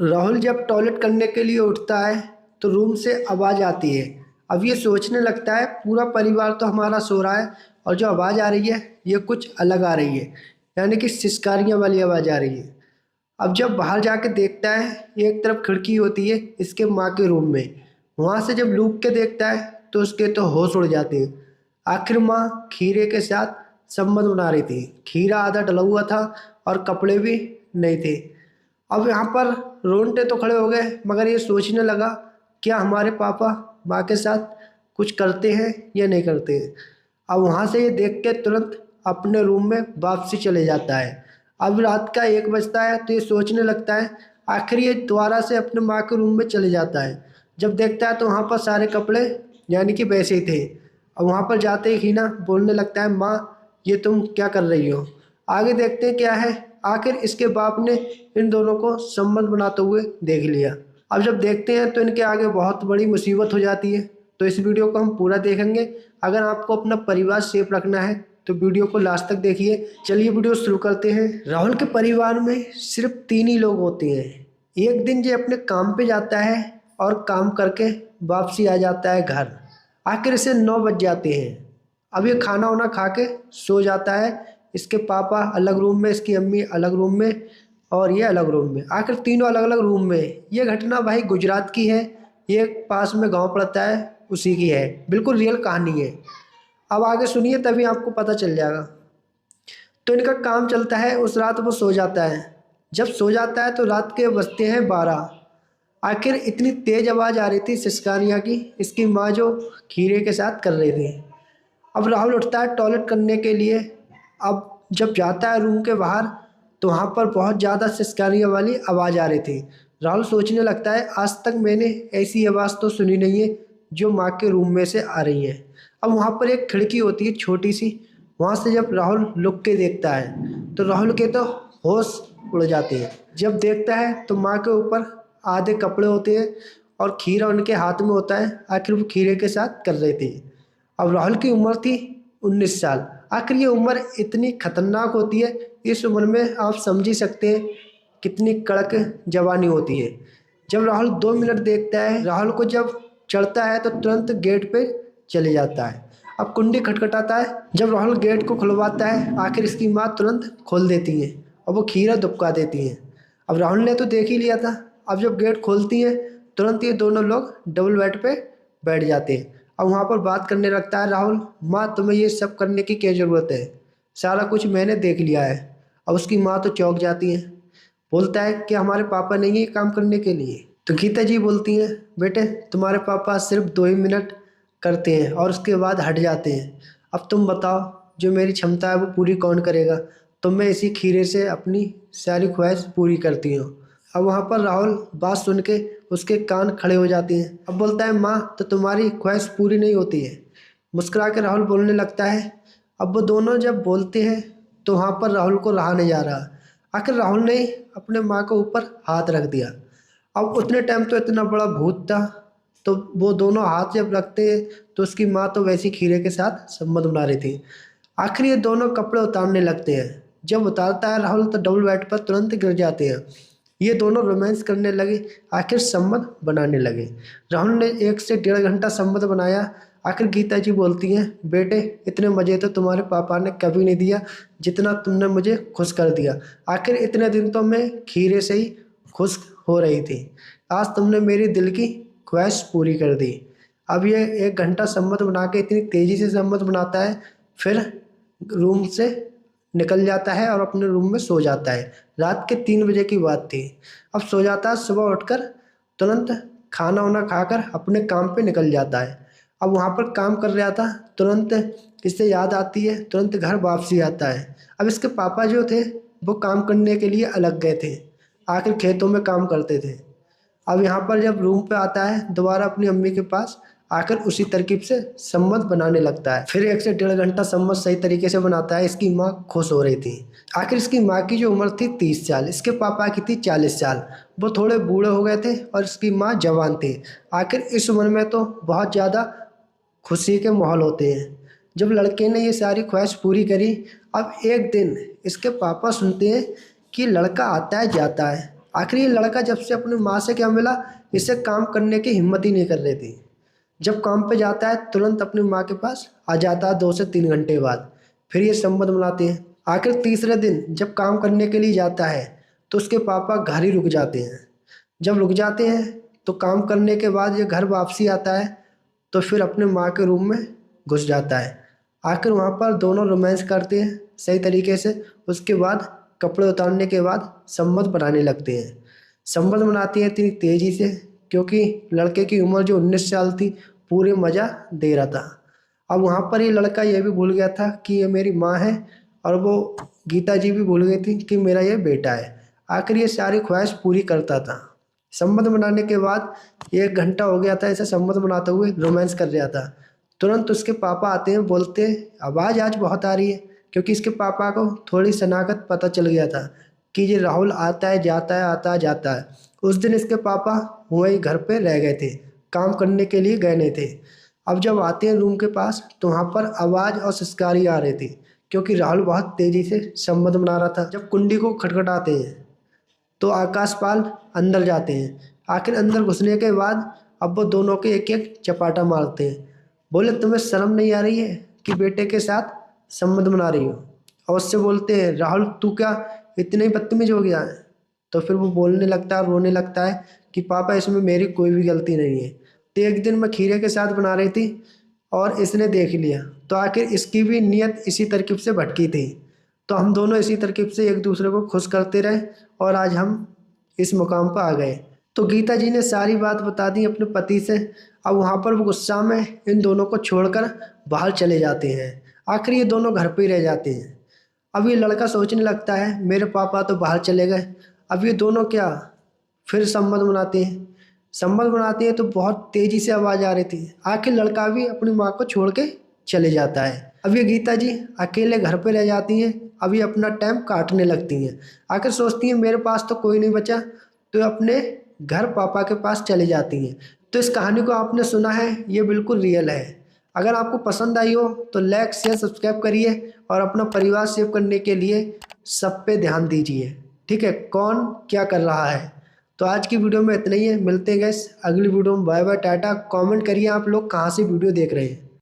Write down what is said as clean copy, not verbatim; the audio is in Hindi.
राहुल जब टॉयलेट करने के लिए उठता है तो रूम से आवाज़ आती है। अब ये सोचने लगता है पूरा परिवार तो हमारा सो रहा है और जो आवाज़ आ रही है ये कुछ अलग आ रही है, यानी कि सिसकारियाँ वाली आवाज़ आ रही है। अब जब बाहर जाके देखता है, एक तरफ खिड़की होती है इसके माँ के रूम में। वहाँ से जब लूक के देखता है तो उसके तो होश उड़ जाते हैं। आखिर माँ खीरे के साथ संबंध बना रही थी। खीरा आधा डला हुआ था और कपड़े भी नहीं थे। अब यहाँ पर रोंगटे तो खड़े हो गए, मगर ये सोचने लगा क्या हमारे पापा माँ के साथ कुछ करते हैं या नहीं करते हैं। अब वहाँ से ये देख के तुरंत अपने रूम में वापसी चले जाता है। अब रात का 1 बजता है तो ये सोचने लगता है, आखिर ये दोबारा से अपने माँ के रूम में चले जाता है। जब देखता है तो वहाँ पर सारे कपड़े यानी कि वैसे ही थे। अब वहाँ पर जाते ही हीना बोलने लगता है, माँ ये तुम क्या कर रही हो। आगे देखते हैं क्या है। आखिर इसके बाप ने इन दोनों को संबंध बनाते हुए देख लिया। अब जब देखते हैं तो इनके आगे बहुत बड़ी मुसीबत हो जाती है। तो इस वीडियो को हम पूरा देखेंगे। अगर आपको अपना परिवार सेफ रखना है तो वीडियो को लास्ट तक देखिए। चलिए वीडियो शुरू करते हैं। राहुल के परिवार में सिर्फ 3 ही लोग होते हैं। एक दिन ये अपने काम पे जाता है और काम करके वापसी आ जाता है घर। आखिर इसे 9 बज जाते हैं। अब ये खाना वाना खा के सो जाता है। इसके पापा अलग रूम में, इसकी अम्मी अलग रूम में और ये अलग रूम में। आखिर तीनों अलग अलग रूम में। ये घटना भाई गुजरात की है। ये पास में गांव पड़ता है, उसी की है। बिल्कुल रियल कहानी है। अब आगे सुनिए तभी आपको पता चल जाएगा। तो इनका काम चलता है। उस रात वो सो जाता है। जब सो जाता है तो रात के बजते हैं 12। आखिर इतनी तेज आवाज़ आ रही थी सिसकानिया की, इसकी माँ जो खीरे के साथ कर रही थी। अब राहुल उठता है टॉयलेट करने के लिए। अब जब जाता है रूम के बाहर तो वहाँ पर बहुत ज़्यादा सिसकानिया वाली आवाज़ आ रही थी। राहुल सोचने लगता है आज तक मैंने ऐसी आवाज़ तो सुनी नहीं है जो माँ के रूम में से आ रही है। अब वहाँ पर एक खिड़की होती है छोटी सी। वहाँ से जब राहुल लुक के देखता है तो राहुल के तो होश उड़ जाते हैं। जब देखता है तो माँ के ऊपर आधे कपड़े होते हैं और खीरा उनके हाथ में होता है। आखिर वो खीरे के साथ कर रहे थे। अब राहुल की उम्र थी 19 साल। आखिर ये उम्र इतनी खतरनाक होती है। इस उम्र में आप समझ ही सकते हैं कितनी कड़क जवानी होती है। जब राहुल 2 मिनट देखता है, राहुल को जब चढ़ता है तो तुरंत गेट पे चले जाता है। अब कुंडी खटखटाता है। जब राहुल गेट को खुलवाता है आखिर इसकी माँ तुरंत खोल देती है और वो खीरा दुबका देती है। अब राहुल ने तो देख ही लिया था। अब जब गेट खोलती है तुरंत ये दोनों लोग डबल बेड पे बैठ जाते हैं। अब वहाँ पर बात करने लगता है राहुल, माँ तुम्हें ये सब करने की क्या ज़रूरत है, सारा कुछ मैंने देख लिया है। अब उसकी माँ तो चौंक जाती है। बोलता है कि हमारे पापा नहीं है ये काम करने के लिए। तो गीता जी बोलती हैं, बेटे तुम्हारे पापा सिर्फ 2 ही मिनट करते हैं और उसके बाद हट जाते हैं। अब तुम बताओ जो मेरी क्षमता है वो पूरी कौन करेगा। तो मैं इसी खीरे से अपनी सारी ख्वाहिश पूरी करती हूँ। अब वहाँ पर राहुल बात सुन के उसके कान खड़े हो जाते हैं। अब बोलता है, माँ तो तुम्हारी ख्वाहिश पूरी नहीं होती है। मुस्कुरा के राहुल बोलने लगता है। अब वो दोनों जब बोलते हैं तो वहाँ पर राहुल को रहा नहीं जा रहा। आखिर राहुल ने अपने माँ के ऊपर हाथ रख दिया। अब उतने टाइम तो इतना बड़ा भूत था, तो वो दोनों हाथ जब रखते हैं तो उसकी माँ तो वैसी खीरे के साथ संबंध बना रही थी। आखिर ये दोनों कपड़े उतारने लगते हैं। जब उतारता है राहुल तो डबल बेड पर तुरंत गिर जाते हैं। ये दोनों रोमांस करने लगे, आखिर संबंध बनाने लगे। राहुल ने 1 से 1.5 घंटा संबंध बनाया। आखिर गीता जी बोलती हैं, बेटे इतने मज़े तो तुम्हारे पापा ने कभी नहीं दिया जितना तुमने मुझे खुश कर दिया। आखिर इतने दिन तो मैं खीरे से ही खुश हो रही थी, आज तुमने मेरी दिल की ख्वाहिश पूरी कर दी। अब ये 1 घंटा संबंध बना के इतनी तेज़ी से संबंध बनाता है, फिर रूम से निकल जाता है और अपने रूम में सो जाता है। रात के 3 बजे की बात थी। अब सो जाता है, सुबह उठकर तुरंत खाना वाना खाकर अपने काम पे निकल जाता है। अब वहाँ पर काम कर रहा था, तुरंत इससे याद आती है, तुरंत घर वापसी आता है। अब इसके पापा जो थे वो काम करने के लिए अलग गए थे, आखिर खेतों में काम करते थे। अब यहाँ पर जब रूम पे आता है दोबारा अपनी अम्मी के पास आकर उसी तरकीब से सम्मत बनाने लगता है। फिर 1 से 1.5 घंटा सम्मत सही तरीके से बनाता है। इसकी माँ खुश हो रही थी। आखिर इसकी माँ की जो उम्र थी 30 साल, इसके पापा की थी 40 साल। वो थोड़े बूढ़े हो गए थे और इसकी माँ जवान थी। आखिर इस उम्र में तो बहुत ज़्यादा खुशी के माहौल होते हैं। जब लड़के ने ये सारी ख्वाहिश पूरी करी, अब एक दिन इसके पापा सुनते हैं कि लड़का आता है जाता है। आखिर ये लड़का जब से अपनी माँ से क्या मिला, इसे काम करने की हिम्मत ही नहीं कर रही थी। जब काम पे जाता है तुरंत अपनी माँ के पास आ जाता है 2 से 3 घंटे बाद। फिर ये संबंध बनाते हैं। आखिर तीसरे दिन जब काम करने के लिए जाता है तो उसके पापा घर ही रुक जाते हैं। जब रुक जाते हैं तो काम करने के बाद ये घर वापसी आता है तो फिर अपने माँ के रूम में घुस जाता है। आखिर वहाँ पर दोनों रोमांस करते हैं सही तरीके से। उसके बाद कपड़े उतारने के बाद संबंध बनाने लगते हैं। संबंध बनाती है इतनी तेज़ी से क्योंकि लड़के की उम्र जो 19 साल थी पूरे मज़ा दे रहा था। अब वहाँ पर ये लड़का ये भी भूल गया था कि ये मेरी माँ है, और वो गीता जी भी भूल गई थी कि मेरा ये बेटा है। आखिर ये सारी ख्वाहिश पूरी करता था। संबंध बनाने के बाद 1 घंटा हो गया था ऐसे संबंध बनाते हुए, रोमांस कर रहा था। तुरंत उसके पापा आते हैं, बोलते हैं आवाज़ आज बहुत आ रही है, क्योंकि इसके पापा को थोड़ी शनाख्त पता चल गया था कि ये राहुल आता है जाता है आता है जाता है। उस दिन इसके पापा वहीं घर पे रह गए थे, काम करने के लिए गए नहीं थे। अब जब आते हैं रूम के पास तो वहाँ पर आवाज़ और सिसकारी आ रही थी क्योंकि राहुल बहुत तेज़ी से संबंध बना रहा था। जब कुंडी को खटखटाते हैं तो आकाश पाल अंदर जाते हैं। आखिर अंदर घुसने के बाद अब वो दोनों के एक एक चपाटा मारते हैं। बोले तुम्हें शर्म नहीं आ रही है कि बेटे के साथ संबंध बना रही हो? और उससे बोलते हैं राहुल तू क्या इतने ही बदतमीज हो गया है? तो फिर वो बोलने लगता है, रोने लगता है कि पापा इसमें मेरी कोई भी गलती नहीं है। तो एक दिन मैं खीरे के साथ बना रही थी और इसने देख लिया, तो आखिर इसकी भी नीयत इसी तरकीब से भटकी थी। तो हम दोनों इसी तरकीब से एक दूसरे को खुश करते रहे और आज हम इस मुकाम पर आ गए। तो गीता जी ने सारी बात बता दी अपने पति से। अब वहाँ पर वो गुस्सा में इन दोनों को छोड़कर बाहर चले जाते हैं। आखिर ये दोनों घर पे ही रह जाते हैं। अब ये लड़का सोचने लगता है मेरे पापा तो बाहर चले गए, अब ये दोनों क्या? फिर संबंध बनाते हैं। संबंध बनाते हैं तो बहुत तेज़ी से आवाज़ आ रही थी। आखिर लड़का भी अपनी माँ को छोड़ के चले जाता है। अब ये गीता जी अकेले घर पे रह जाती हैं। अब ये अपना टाइम काटने लगती हैं। आखिर सोचती हैं मेरे पास तो कोई नहीं बचा, तो अपने घर पापा के पास चली जाती हैं। तो इस कहानी को आपने सुना है, ये बिल्कुल रियल है। अगर आपको पसंद आई हो तो लाइक शेयर सब्सक्राइब करिए और अपना परिवार सेव करने के लिए सब पे ध्यान दीजिए। ठीक है, कौन क्या कर रहा है। तो आज की वीडियो में इतना ही है, मिलते हैं गैस अगली वीडियो में। Bye bye, Tata. कमेंट करिए आप लोग कहाँ से वीडियो देख रहे हैं।